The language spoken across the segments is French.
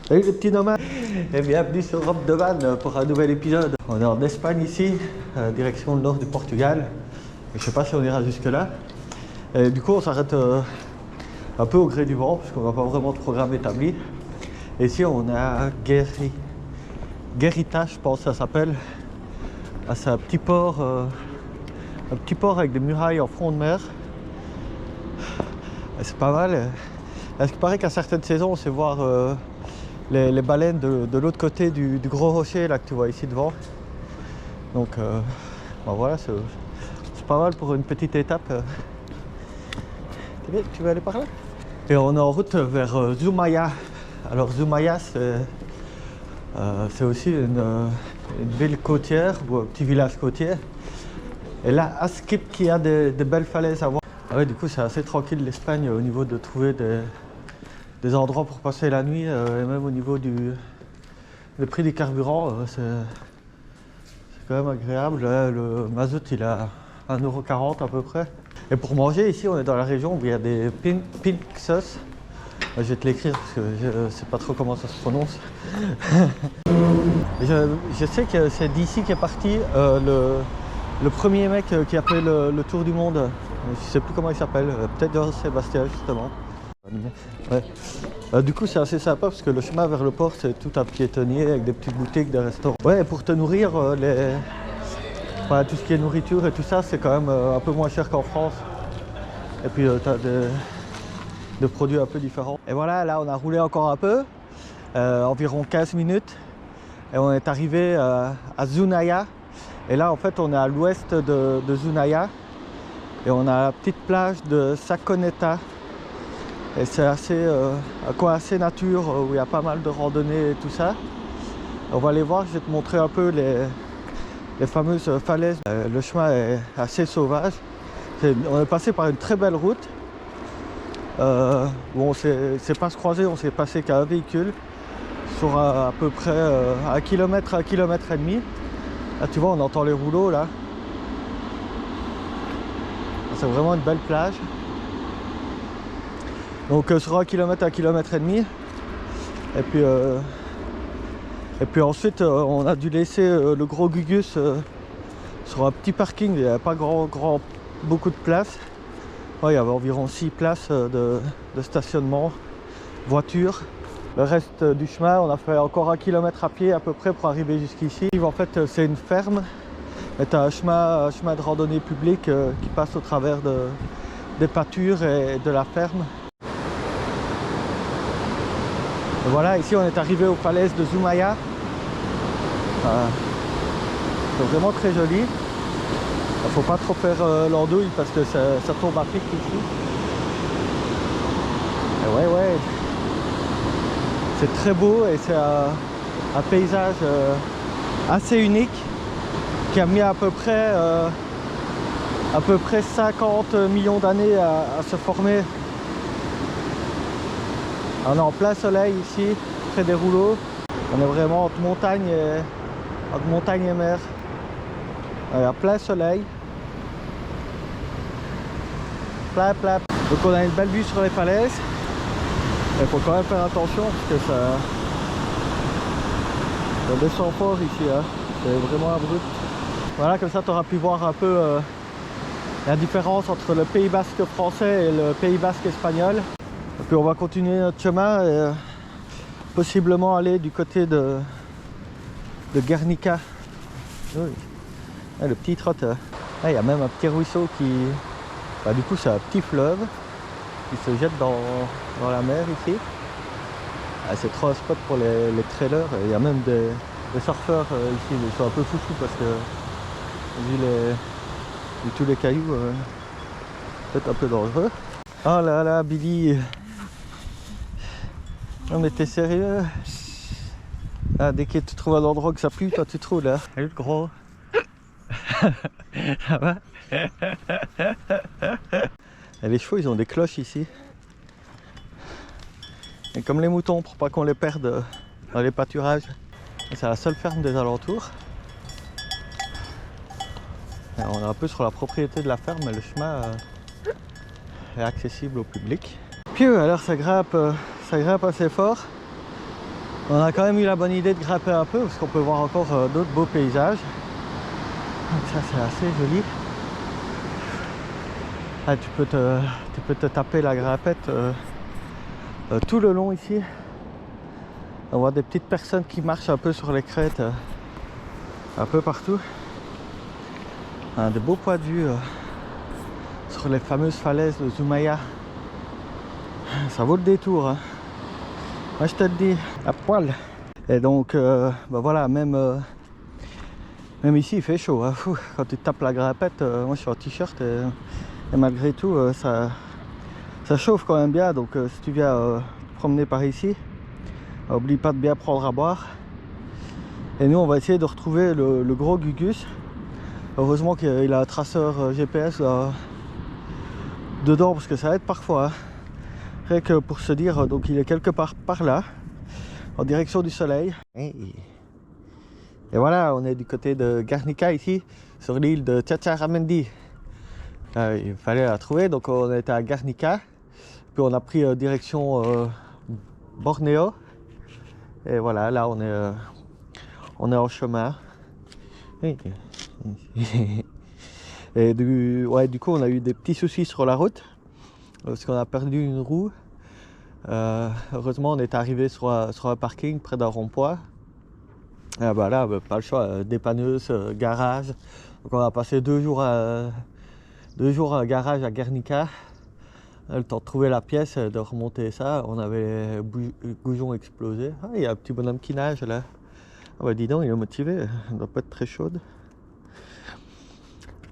Salut les petits nomades et bienvenue sur Rob de Van pour un nouvel épisode. On est en Espagne ici, direction le nord du Portugal. Et je sais pas si on ira jusque là. Et du coup on s'arrête un peu au gré du vent parce qu'on n'a pas vraiment de programme établi. Et ici on est à Guerrita, je pense que ça s'appelle. C'est un petit port avec des murailles en front de mer. C'est pas mal. Parce qu'il paraît qu'à certaines saisons on sait voir les baleines de l'autre côté du gros rocher là que tu vois ici devant. Donc ben voilà, c'est pas mal pour une petite étape. Tu veux aller par là? Et on est en route vers Zumaya. Alors Zumaya c'est aussi une ville côtière ou un petit village côtier. Et là, Askip qui a des belles falaises à voir. Ah ouais, du coup c'est assez tranquille l'Espagne au niveau de trouver des endroits pour passer la nuit, et même au niveau du prix du carburant, c'est quand même agréable. Le mazout il a 1,40 € à peu près. Et pour manger ici on est dans la région où il y a des pink sauce. Je vais te l'écrire parce que je ne sais pas trop comment ça se prononce. je sais que c'est d'ici qu'est parti le premier mec qui a fait le tour du monde. Je ne sais plus comment il s'appelle, peut-être Sébastien justement. Ouais. Du coup c'est assez sympa parce que le chemin vers le port c'est tout un piétonnier avec des petites boutiques, des restaurants. Ouais, et pour te nourrir, tout ce qui est nourriture et tout ça c'est quand même un peu moins cher qu'en France. Et puis tu as des produits un peu différents. Et voilà, là on a roulé encore un peu, environ 15 minutes. Et on est arrivé à Zunaya. Et là en fait on est à l'ouest de Zunaya. Et on a la petite plage de Saconeta. Et c'est assez nature où il y a pas mal de randonnées et tout ça. On va aller voir, je vais te montrer un peu les fameuses falaises. Le chemin est assez sauvage. On est passé par une très belle route. Où on s'est pas croisé, on s'est passé qu'à un véhicule sur à peu près 1 km, 1,5 km. Là tu vois on entend les rouleaux là. C'est vraiment une belle plage. Donc sur 1 km, 1,5 km. Et puis ensuite on a dû laisser le gros Gugus sur un petit parking. Il n'y avait pas beaucoup de place. Ouais, il y avait environ 6 places de stationnement, voiture. Le reste du chemin, on a fait encore 1 km à pied à peu près pour arriver jusqu'ici. En fait c'est une ferme. Et tu as un chemin de randonnée publique qui passe au travers des pâtures et de la ferme. Et voilà, ici on est arrivé aux falaises de Zumaya. C'est vraiment très joli. Il ne faut pas trop faire l'andouille parce que ça tombe à pic ici. Et ouais, c'est très beau et c'est un paysage assez unique qui a mis à peu près 50 millions d'années à se former. On est en plein soleil ici, près des rouleaux. On est vraiment entre montagne et mer. Il y a plein soleil. Plein. Donc on a une belle vue sur les falaises. Il faut quand même faire attention parce que ça descend fort ici. Hein. C'est vraiment abrupt. Voilà, comme ça tu auras pu voir un peu la différence entre le Pays Basque français et le Pays Basque espagnol. Et puis on va continuer notre chemin et possiblement aller du côté de Guernica. Oui. Ah, le petit trotte. Il y a même un petit ruisseau qui... du coup c'est un petit fleuve qui se jette dans la mer ici. C'est trop un spot pour les trailers. Il y a même des surfeurs ici. Ils sont un peu foufous parce que vu tous les cailloux, peut-être un peu dangereux. Oh là là, Billy. Non mais t'es sérieux? Ah, dès que tu trouves un endroit que ça pue, toi tu trouves là. Salut le gros. Ça va? Et les chevaux ils ont des cloches ici. Et comme les moutons pour pas qu'on les perde dans les pâturages. C'est la seule ferme des alentours. Et on est un peu sur la propriété de la ferme mais le chemin est accessible au public. Puis alors ça grimpe assez fort. On a quand même eu la bonne idée de grimper un peu parce qu'on peut voir encore d'autres beaux paysages. Donc ça c'est assez joli. Ah, tu peux te taper la grimpette tout le long ici. On voit des petites personnes qui marchent un peu sur les crêtes, un peu partout. Des beaux points de vue sur les fameuses falaises de Zumaya. Ça vaut le détour, hein. Moi je te le dis, à poil. Et donc voilà, même ici il fait chaud, hein. Fou, quand tu tapes la grimpette, moi je suis en t-shirt et malgré tout ça chauffe quand même bien. Donc si tu viens te promener par ici, oublie pas de bien prendre à boire. Et nous on va essayer de retrouver le gros Gugus. Heureusement qu'il a un traceur GPS dedans parce que ça aide parfois, hein. Rien que pour se dire, donc il est quelque part par là, en direction du soleil. Et voilà, on est du côté de Garnica ici, sur l'île de Tchatcharamendi. Il fallait la trouver, donc on était à Garnica, puis on a pris direction Bornéo. Et voilà, là on est en chemin. Et du coup on a eu des petits soucis sur la route parce qu'on a perdu une roue. Heureusement on est arrivé sur un parking près d'un rond-point. Là pas le choix, dépanneuse, garage. Donc on a passé 2 jours à garage à Guernica. Le temps de trouver la pièce, de remonter ça. On avait les goujons explosés. Ah, il y a un petit bonhomme qui nage là. Ah bah dis donc, il est motivé, il doit pas être très chaude.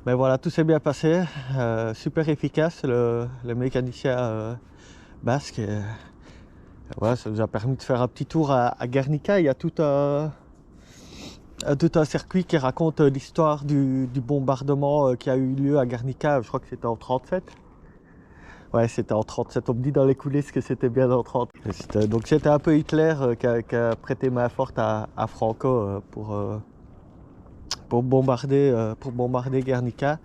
Mais voilà, tout s'est bien passé, super efficace, le mécanicien basque. Voilà, ça nous a permis de faire un petit tour à Guernica. Il y a tout un circuit qui raconte l'histoire du bombardement qui a eu lieu à Guernica. Je crois que c'était en 37. Ouais, c'était en 37. On me dit dans les coulisses que c'était bien en 30. Donc c'était un peu Hitler qui a prêté main forte à Franco pour bombarder Guernica.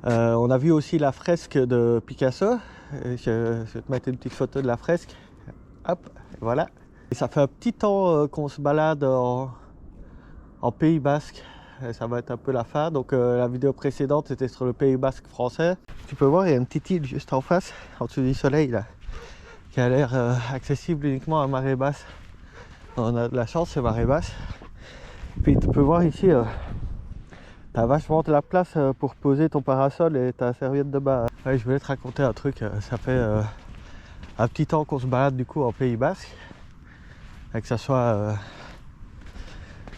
On a vu aussi la fresque de Picasso. Je vais te mettre une petite photo de la fresque. Hop, voilà. Et ça fait un petit temps qu'on se balade en Pays Basque. Et ça va être un peu la fin. Donc la vidéo précédente c'était sur le Pays Basque français. Tu peux voir, il y a une petite île juste en face, en dessous du soleil là, qui a l'air accessible uniquement à marée basse. On a de la chance, c'est marée basse. Puis tu peux voir ici, tu as vachement de la place pour poser ton parasol et ta serviette de bain. Ouais, je voulais te raconter un truc, ça fait un petit temps qu'on se balade du coup en Pays Basque, que ce soit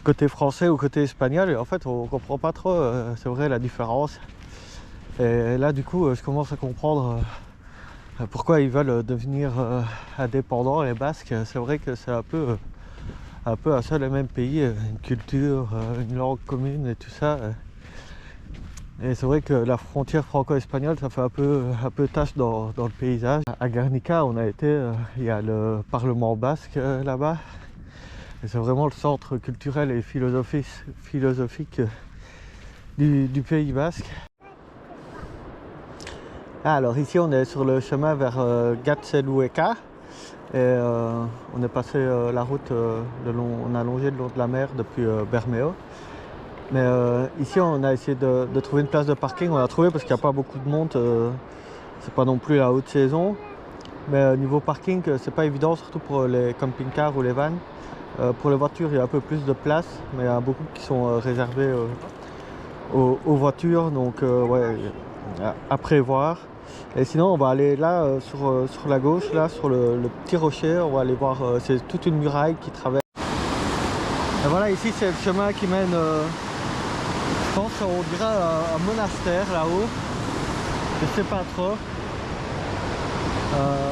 côté français ou côté espagnol, et en fait on comprend pas trop, c'est vrai, la différence. Et là du coup je commence à comprendre pourquoi ils veulent devenir indépendants, les Basques. C'est vrai que c'est un peu un seul et même pays, une culture, une langue commune et tout ça. Et c'est vrai que la frontière franco-espagnole, ça fait un peu tâche dans le paysage. À Guernica, on a été, il y a le Parlement basque là-bas. Et c'est vraiment le centre culturel et philosophique du Pays Basque. Alors ici, on est sur le chemin vers Gatzelueka. Et on est passé la route, on a longé le long de la mer depuis Bermeo. Mais ici on a essayé de trouver une place de parking. On a trouvé parce qu'il n'y a pas beaucoup de monde, c'est pas non plus la haute saison. Mais niveau parking c'est pas évident, surtout pour les camping-cars ou les vannes. Pour les voitures il y a un peu plus de place, mais il y a beaucoup qui sont réservés aux voitures, donc ouais, à prévoir. Et sinon on va aller là sur la gauche, là sur le petit rocher, on va aller voir, c'est toute une muraille qui traverse. Et voilà, ici c'est le chemin qui mène, je pense on dirait un monastère là-haut, je sais pas trop.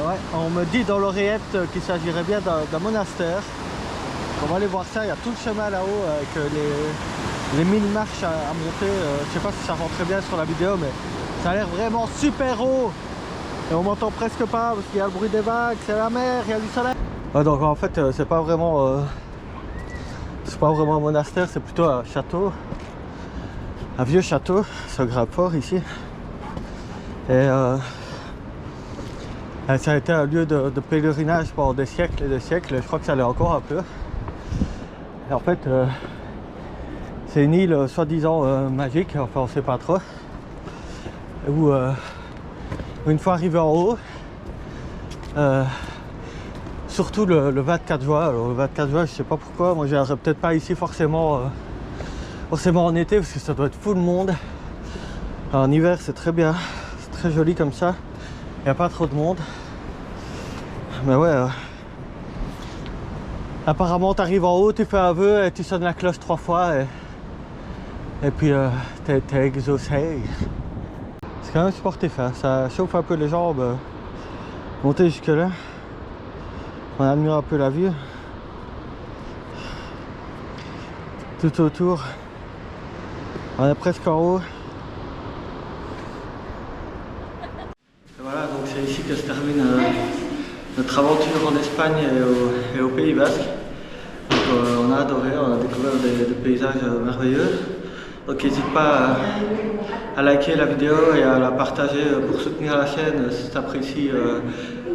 Ouais, on me dit dans l'oreillette qu'il s'agirait bien d'un monastère. On va aller voir ça, il y a tout le chemin là-haut avec les 1000 marches à monter. Je sais pas si ça rentrait bien sur la vidéo, mais ça a l'air vraiment super haut. Et on m'entend presque pas parce qu'il y a le bruit des vagues, c'est la mer, il y a du soleil. Ouais, donc en fait c'est pas vraiment un monastère, c'est plutôt un château. Un vieux château, ce grimpe fort ici. Et Ça a été un lieu de pèlerinage pendant des siècles et des siècles, et je crois que ça l'est encore un peu. Et en fait, c'est une île soi-disant magique, enfin on sait pas trop, où une fois arrivé en haut, surtout le 24 juin, alors le 24 juin je sais pas pourquoi, moi j'irai peut-être pas ici forcément en été parce que ça doit être full de monde. En hiver c'est très bien, c'est très joli comme ça, il n'y a pas trop de monde. Mais ouais, apparemment t'arrives en haut, tu fais un vœu et tu sonnes la cloche 3 fois et puis t'es exaucé. C'est quand même sportif, hein. Ça chauffe un peu les jambes, monter jusque là. On admire un peu la vue. Tout autour. On est presque en haut. Et voilà, donc c'est ici que se termine notre aventure en Espagne et au Pays Basque. Donc, on a adoré, on a découvert des paysages merveilleux. Donc n'hésite pas à liker la vidéo et à la partager pour soutenir la chaîne si tu apprécies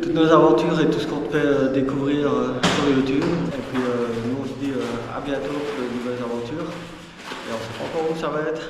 toutes nos aventures et tout ce qu'on te fait découvrir sur YouTube. Et puis nous on se dit à bientôt pour de nouvelles aventures. Et on ne sait pas encore où ça va être.